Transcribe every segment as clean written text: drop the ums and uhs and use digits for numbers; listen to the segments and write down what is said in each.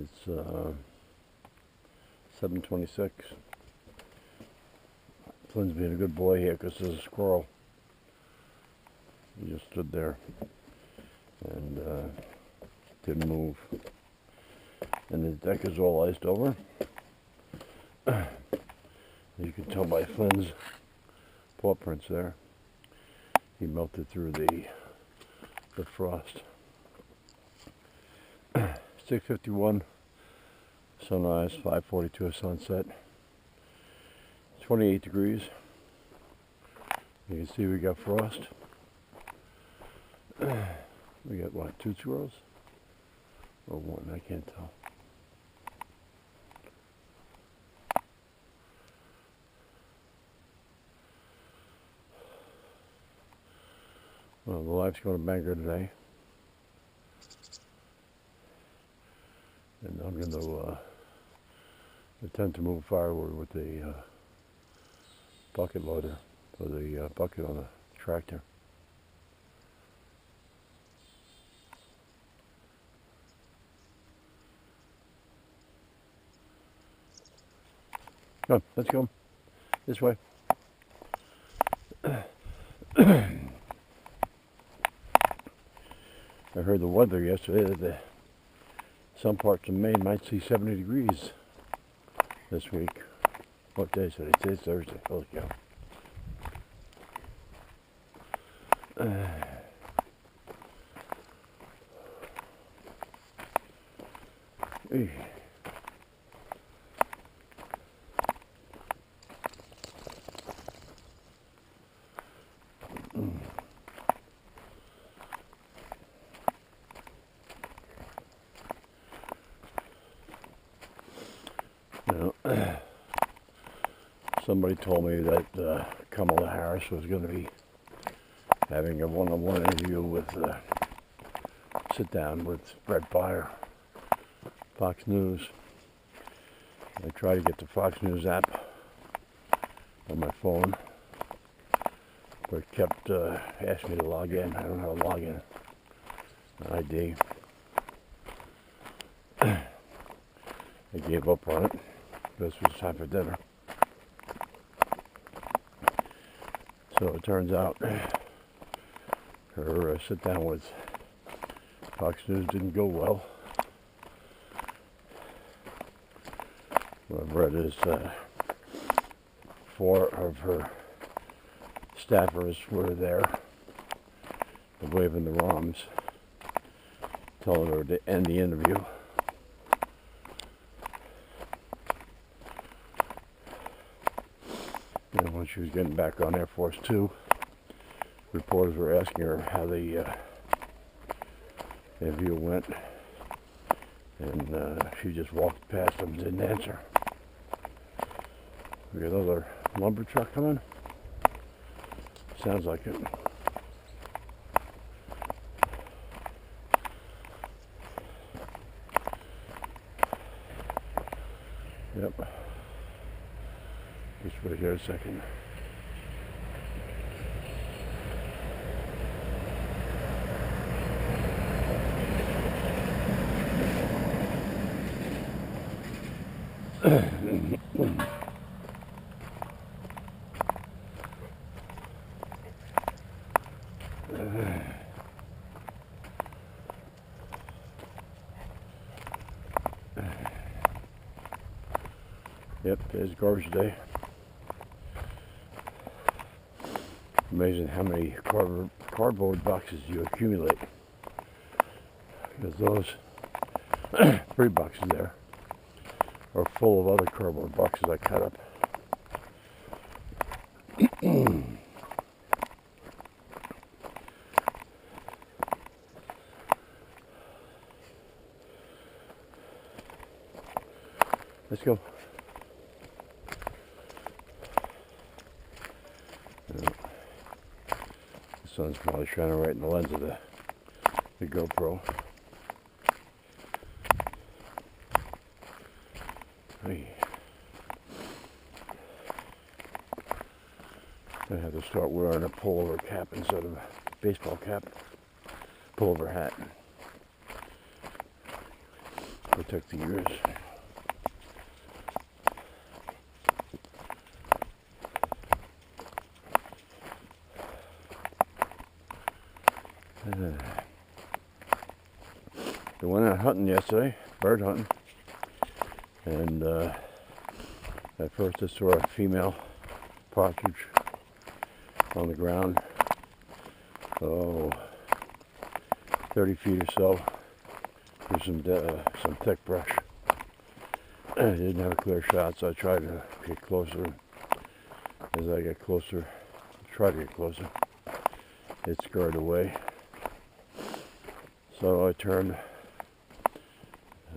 It's 7:26. Flynn's being a good boy here because there's a squirrel. He just stood there and didn't move. And the deck is all iced over. You can tell by Flynn's paw prints there. He melted through the frost. 6:51 sunrise, 5:42 sunset. 28 degrees. You can see we got frost. We got what, 2 squirrels? Or 1, I can't tell. Well, the life's going to Bangor today. And I'm going to attempt to move firewood with the bucket loader, or the bucket on the tractor. Come on, let's go. This way. I heard the weather yesterday that some parts of Maine might see 70 degrees this week. What day is it? It's Thursday. Holy cow. Somebody told me that Kamala Harris was going to be having a one-on-one interview with, sit down with Brett Baier, Fox News. I tried to get the Fox News app on my phone, but it kept asking me to log in. I don't know how to log in. ID. I gave up on it. This was time for dinner. So it turns out her sit down with Fox News didn't go well. What I've read is 4 of her staffers were there waving their arms, telling her to end the interview. And when she was getting back on Air Force 2, reporters were asking her how the interview went, and she just walked past them and didn't answer. We got another lumber truck coming? Sounds like it. Yep. Just wait here a second. Yep, there's garbage day. Amazing how many cardboard boxes you accumulate. Because those 3 boxes there are full of other cardboard boxes I cut up. Let's go. The sun's probably shining right in the lens of the GoPro. Hey. I have to start wearing a pullover cap instead of a baseball cap. Pullover hat. protect the ears. We went out hunting yesterday, bird hunting, and at first I saw a female partridge on the ground, 30 feet or so, through some thick brush. I didn't have a clear shot, so I tried to get closer. As I get closer, it scurried away. So I turned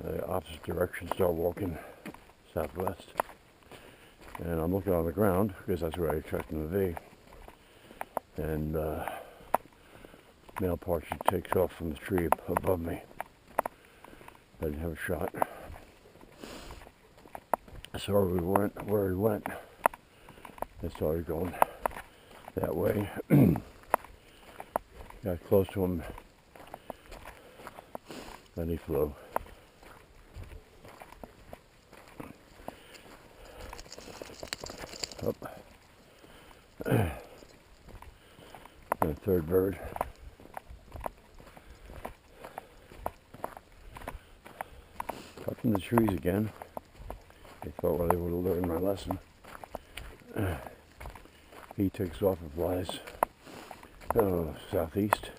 the opposite direction, started walking southwest, and I'm looking on the ground because that's where I expect them to be. And male partridge takes off from the tree above me. I didn't have a shot. I saw where he went. I started going that way. Got close to him, and he flew. Up. And a third bird. Up in the trees again. I thought, well, they would have learned my lesson. He takes off and flies southeast.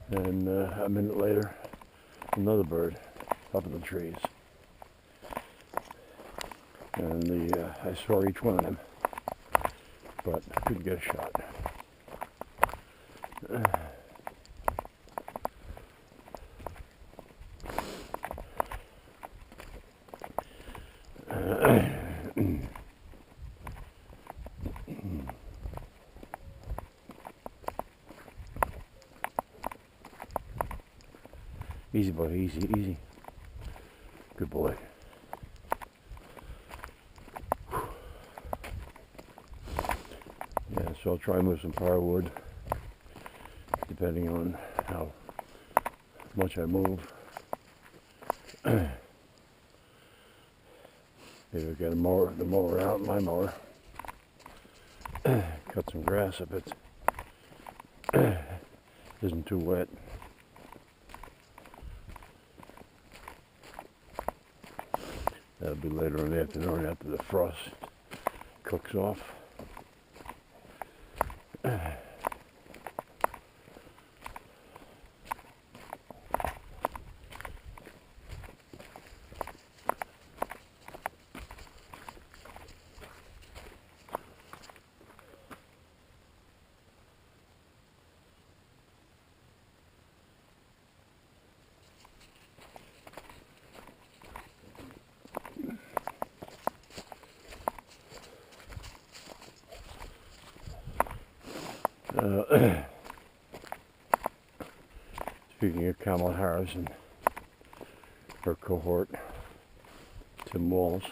And a minute later, another bird up in the trees. And I saw each one of them, but I couldn't get a shot. Easy, boy, easy, easy. Good boy. Yeah, so I'll try and move some firewood, depending on how much I move. Maybe I'll get the mower out, my mower. Cut some grass if it isn't too wet. That'll be later in the afternoon after the frost cooks off. Speaking of Kamala Harris and her cohort, Tim Walz,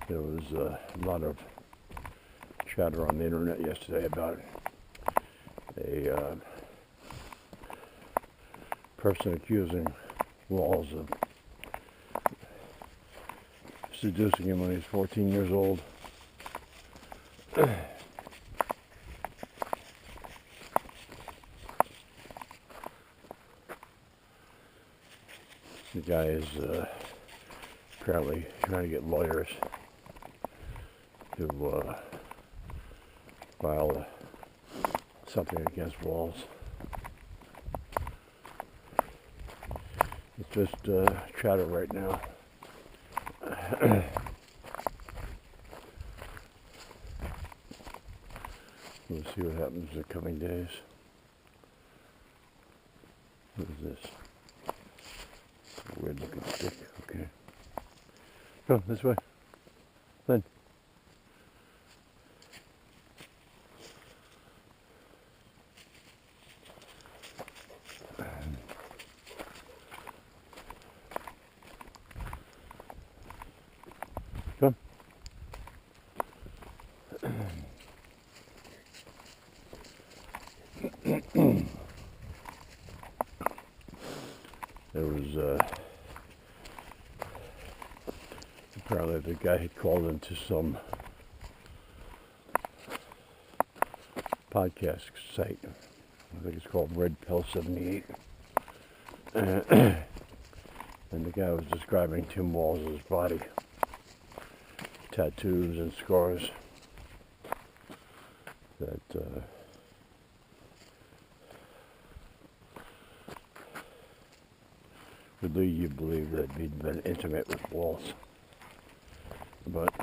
there was a lot of chatter on the internet yesterday about a person accusing Walz of seducing him when he was 14 years old. The guy is apparently trying to get lawyers to file something against Walz. It's just chatter right now. We'll see what happens in the coming days. What is this? Weird looking stick. Okay. Go this way. Flynn. Come. There was apparently the guy had called into some podcast site. I think it's called Red Pill 78. And the guy was describing Tim Walz's body, tattoos and scars that would lead you to believe that he'd been intimate with Walz. But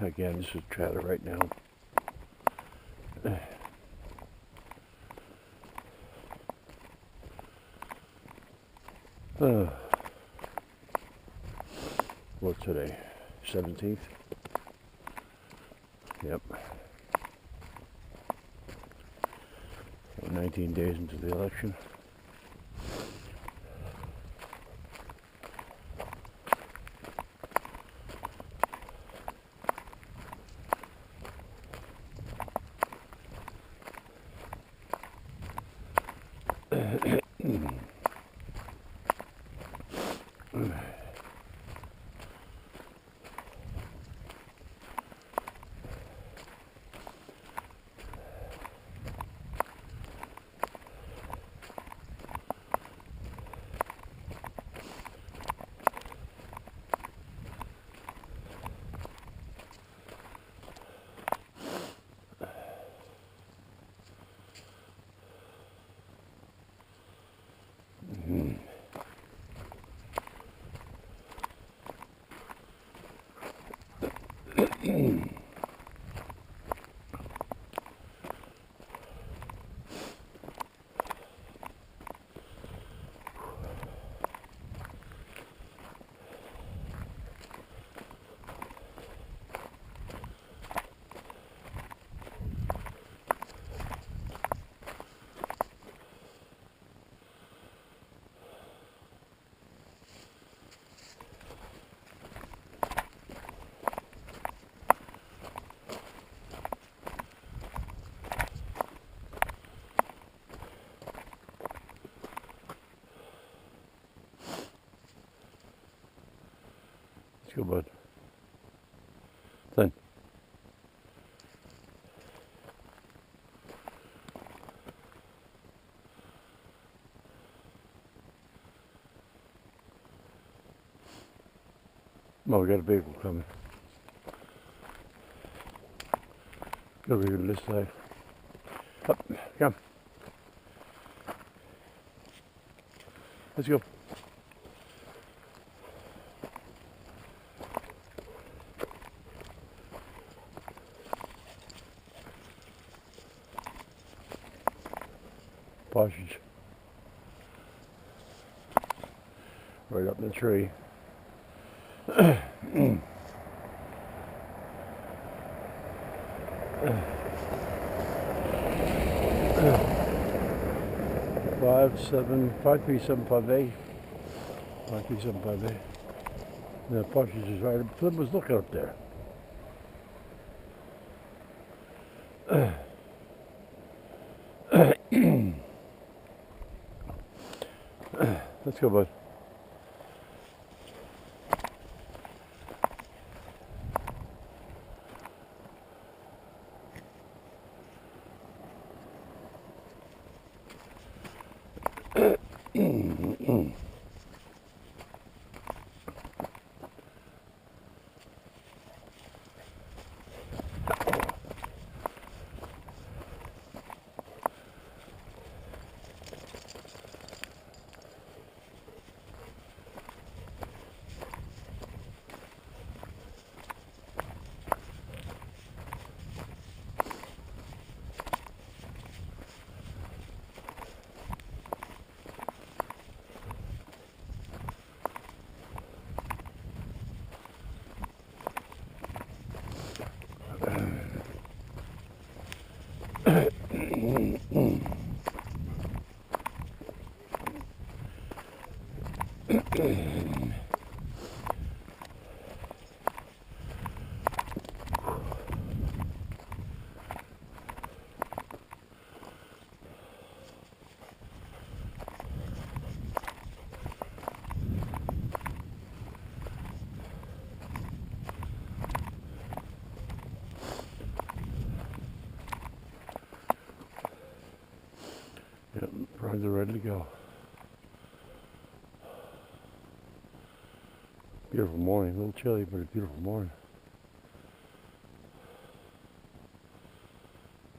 again, this is chatter right now. What's today? 17th? Yep. 19 days into the election. Let's go, bud. Flynn. Oh, we got a vehicle coming. Over here to this side. Up, come. Let's go. Partridge. Right up in the tree. 53758. 53758. The partridge is right. Flynn was looking up there. Let's go, bud. Barns are ready to go. Beautiful morning, a little chilly, but a beautiful morning.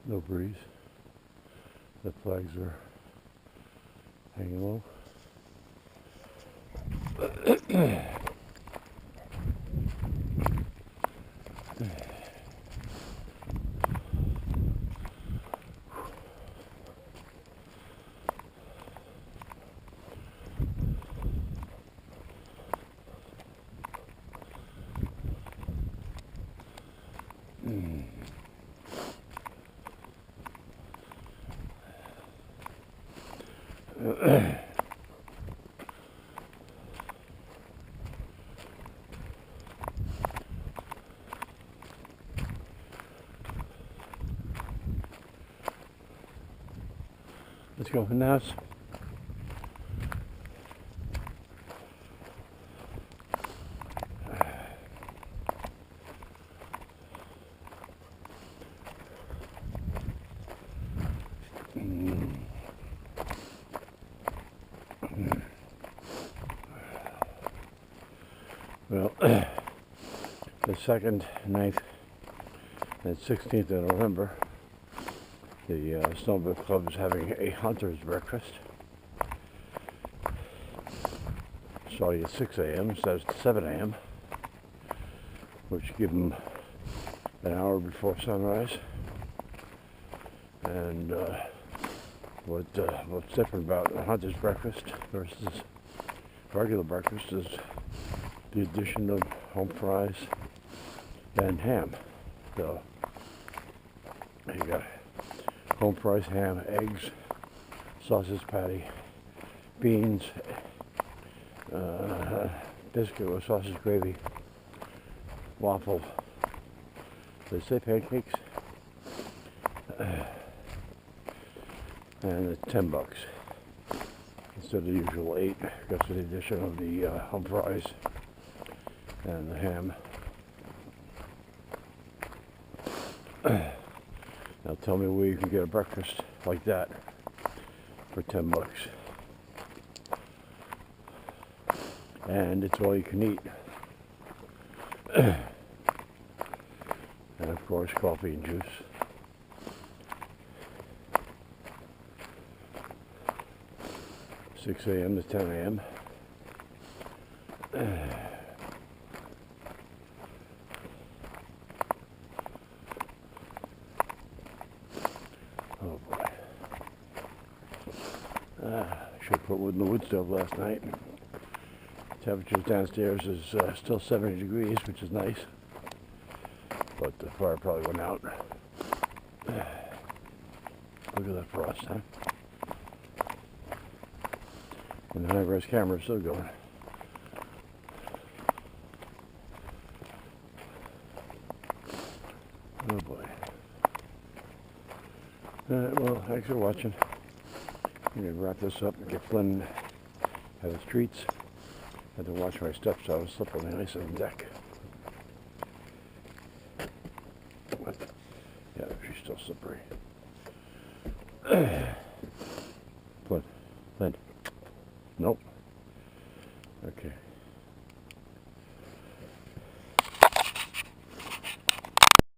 No breeze. The flags are hanging low. Let's go in the house. Well, the 2nd, 9th, and 16th of November, the Snowmobile Club is having a hunter's breakfast. Starting at 6 a.m. instead of 7 a.m., which give them an hour before sunrise. And what's different about a hunter's breakfast versus regular breakfast is the addition of home fries and ham. So you got home fries, ham, eggs, sausage patty, beans, biscuit with sausage gravy, waffle. They say pancakes, and it's $10 instead of the usual 8 because of the addition of the home fries and the ham. Now tell me where you can get a breakfast like that for $10. And it's all you can eat. And of course coffee and juice. $6 a.m. to 10 a.m. Oh boy. Should have put wood in the wood stove last night. Temperatures downstairs is still 70 degrees, which is nice. But the fire probably went out. Look at that frost, huh? And the high-res camera is still going. Oh boy. Well, thanks for watching. I'm going to wrap this up and get Flynn out of the streets. I had to watch my steps, so I was slipping on the ice on the deck. What? Yeah, she's still slippery. Flynn. Nope. Okay.